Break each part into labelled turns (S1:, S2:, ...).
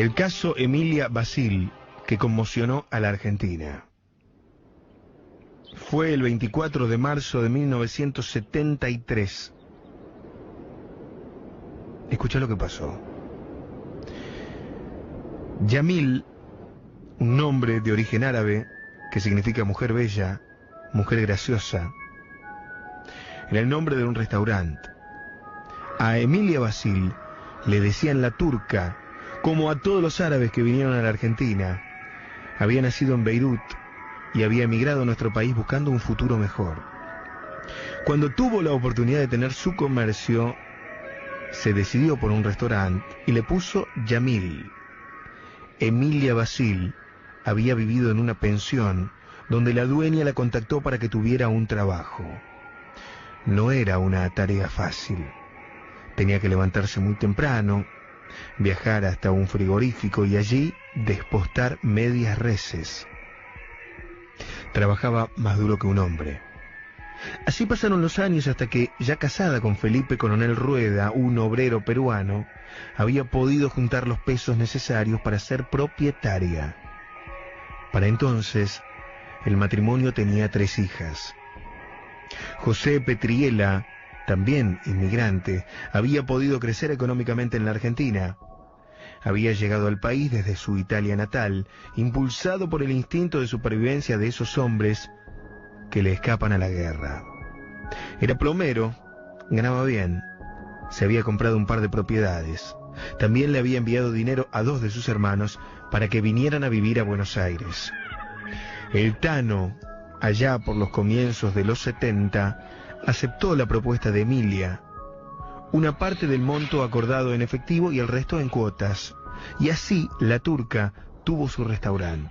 S1: El caso Emilia Basil, que conmocionó a la Argentina. Fue el 24 de marzo de 1973. Escuchá lo que pasó. Yamil, un nombre de origen árabe que significa mujer bella, mujer graciosa, era el nombre de un restaurante. A Emilia Basil le decían la turca, como a todos los árabes que vinieron a la Argentina. Había nacido en Beirut y había emigrado a nuestro país buscando un futuro mejor. Cuando tuvo la oportunidad de tener su comercio, se decidió por un restaurante y le puso Yamil. Emilia Basil había vivido en una pensión donde la dueña la contactó para que tuviera un trabajo. No era una tarea fácil. Tenía que levantarse muy temprano, viajar hasta un frigorífico y allí despostar medias reses. Trabajaba más duro que un hombre. Así pasaron los años hasta que, ya casada con Felipe Coronel Rueda, un obrero peruano, había podido juntar los pesos necesarios para ser propietaria. Para entonces, el matrimonio tenía 3 hijas. José Petriela, también inmigrante, había podido crecer económicamente en la Argentina. Había llegado al país desde su Italia natal, impulsado por el instinto de supervivencia de esos hombres que le escapan a la guerra. Era plomero, ganaba bien, se había comprado un par de propiedades. También le había enviado dinero a 2 de sus hermanos para que vinieran a vivir a Buenos Aires. El Tano, allá por los comienzos de los 70, aceptó la propuesta de Emilia, una parte del monto acordado en efectivo y el resto en cuotas, y así la turca tuvo su restaurante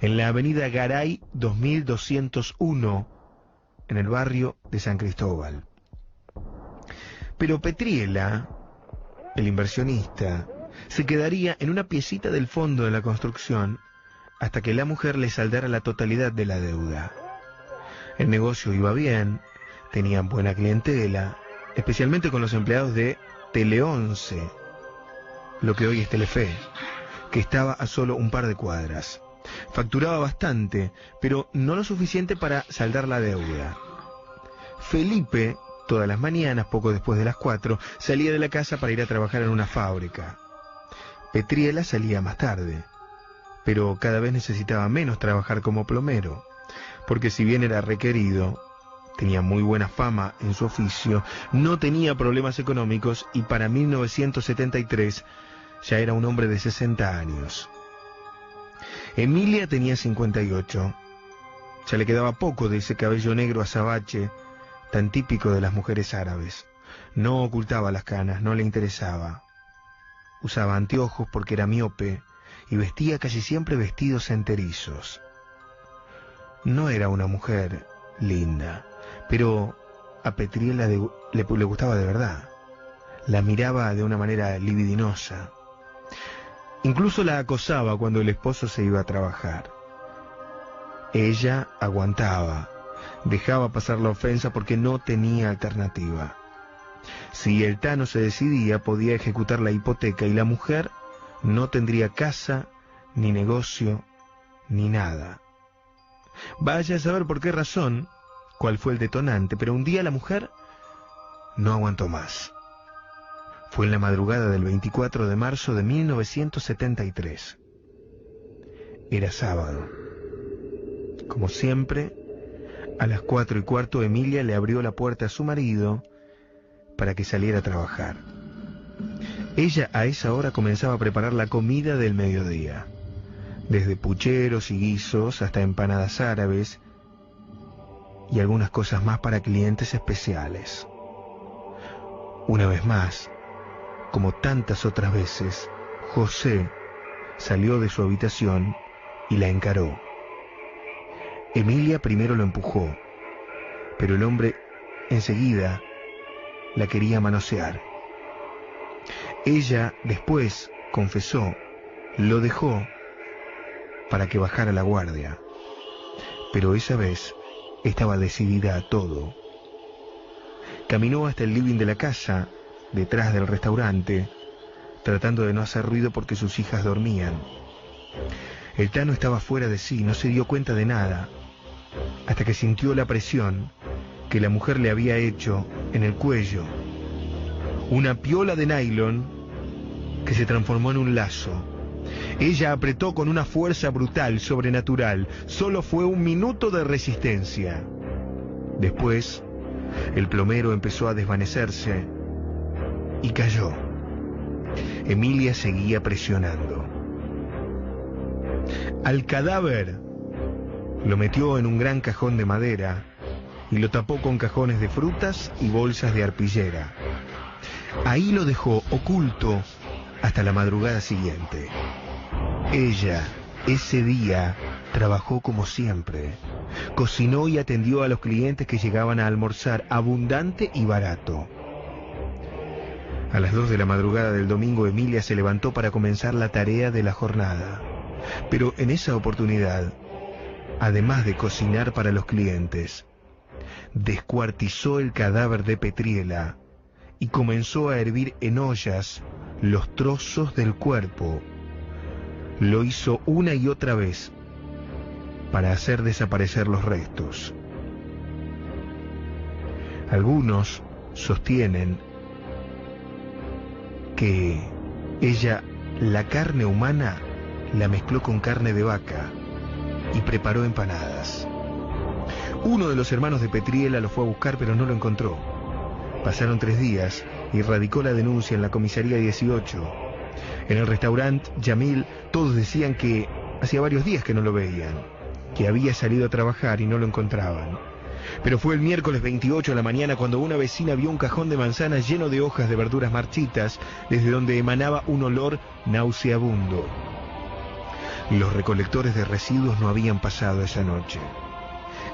S1: en la avenida Garay 2201, en el barrio de San Cristóbal. Pero Petriela, el inversionista, se quedaría en una piecita del fondo de la construcción hasta que la mujer le saldara la totalidad de la deuda. El negocio iba bien, tenían buena clientela, especialmente con los empleados de Tele 11, lo que hoy es Telefe, que estaba a solo un par de cuadras. Facturaba bastante, pero no lo suficiente para saldar la deuda. Felipe, todas las mañanas, poco después de las 4, salía de la casa para ir a trabajar en una fábrica. Petriela salía más tarde, pero cada vez necesitaba menos trabajar como plomero, porque si bien era requerido, tenía muy buena fama en su oficio, no tenía problemas económicos y para 1973 ya era un hombre de 60 años. Emilia tenía 58. Ya le quedaba poco de ese cabello negro azabache, tan típico de las mujeres árabes. No ocultaba las canas, no le interesaba. Usaba anteojos porque era miope y vestía casi siempre vestidos enterizos. No era una mujer linda, pero a Petriela le gustaba de verdad. La miraba de una manera libidinosa. Incluso la acosaba cuando el esposo se iba a trabajar. Ella aguantaba, dejaba pasar la ofensa porque no tenía alternativa. Si el Tano se decidía, podía ejecutar la hipoteca y la mujer no tendría casa, ni negocio, ni nada. Vaya a saber por qué razón, cuál fue el detonante, pero un día la mujer no aguantó más. Fue en la madrugada del 24 de marzo de 1973. Era sábado. Como siempre, a las 4:15 Emilia le abrió la puerta a su marido para que saliera a trabajar. Ella a esa hora comenzaba a preparar la comida del mediodía, desde pucheros y guisos hasta empanadas árabes y algunas cosas más para clientes especiales. Una vez más, como tantas otras veces, José salió de su habitación y la encaró. Emilia primero lo empujó, pero el hombre enseguida la quería manosear. Ella después confesó, lo dejó para que bajara la guardia, pero esa vez estaba decidida a todo. Caminó hasta el living de la casa, detrás del restaurante, tratando de no hacer ruido porque sus hijas dormían. El Tano estaba fuera de sí, no se dio cuenta de nada, hasta que sintió la presión que la mujer le había hecho en el cuello. Una piola de nylon que se transformó en un lazo. Ella apretó con una fuerza brutal, sobrenatural. Solo fue 1 minuto de resistencia. Después, el plomero empezó a desvanecerse y cayó. Emilia seguía presionando. Al cadáver lo metió en un gran cajón de madera y lo tapó con cajones de frutas y bolsas de arpillera. Ahí lo dejó oculto hasta la madrugada siguiente. Ella, ese día, trabajó como siempre. Cocinó y atendió a los clientes que llegaban a almorzar abundante y barato. A las 2 de la madrugada del domingo, Emilia se levantó para comenzar la tarea de la jornada. Pero en esa oportunidad, además de cocinar para los clientes, descuartizó el cadáver de Petriela y comenzó a hervir en ollas los trozos del cuerpo. Lo hizo una y otra vez para hacer desaparecer los restos. Algunos sostienen que ella la carne humana la mezcló con carne de vaca y preparó empanadas. Uno de los hermanos de Petriela lo fue a buscar, pero no lo encontró. Pasaron 3 días y radicó la denuncia en la comisaría 18. En el restaurante Yamil todos decían que hacía varios días que no lo veían, que había salido a trabajar y no lo encontraban. Pero fue el miércoles 28 a la mañana cuando una vecina vio un cajón de manzanas lleno de hojas de verduras marchitas, desde donde emanaba un olor nauseabundo. Los recolectores de residuos no habían pasado esa noche.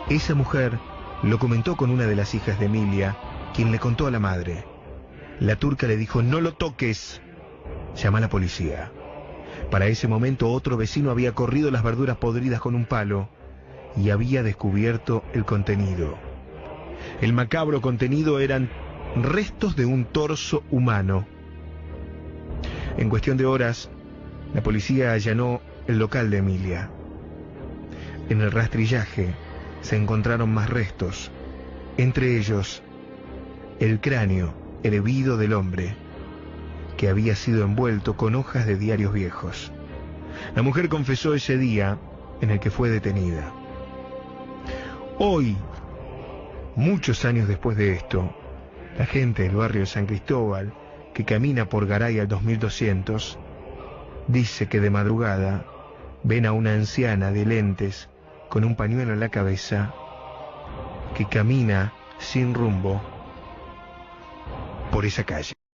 S1: Esa mujer lo comentó con una de las hijas de Emilia, quien le contó a la madre. La turca le dijo: «No lo toques, llama a la policía». Para ese momento otro vecino había corrido las verduras podridas con un palo y había descubierto el contenido. El macabro contenido eran restos de un torso humano. En cuestión de horas, la policía allanó el local de Emilia. En el rastrillaje se encontraron más restos, entre ellos el cráneo hervido del hombre, que había sido envuelto con hojas de diarios viejos. La mujer confesó ese día en el que fue detenida. Hoy, muchos años después de esto, la gente del barrio de San Cristóbal, que camina por Garay al 2200, dice que de madrugada ven a una anciana de lentes con un pañuelo en la cabeza que camina sin rumbo por esa calle.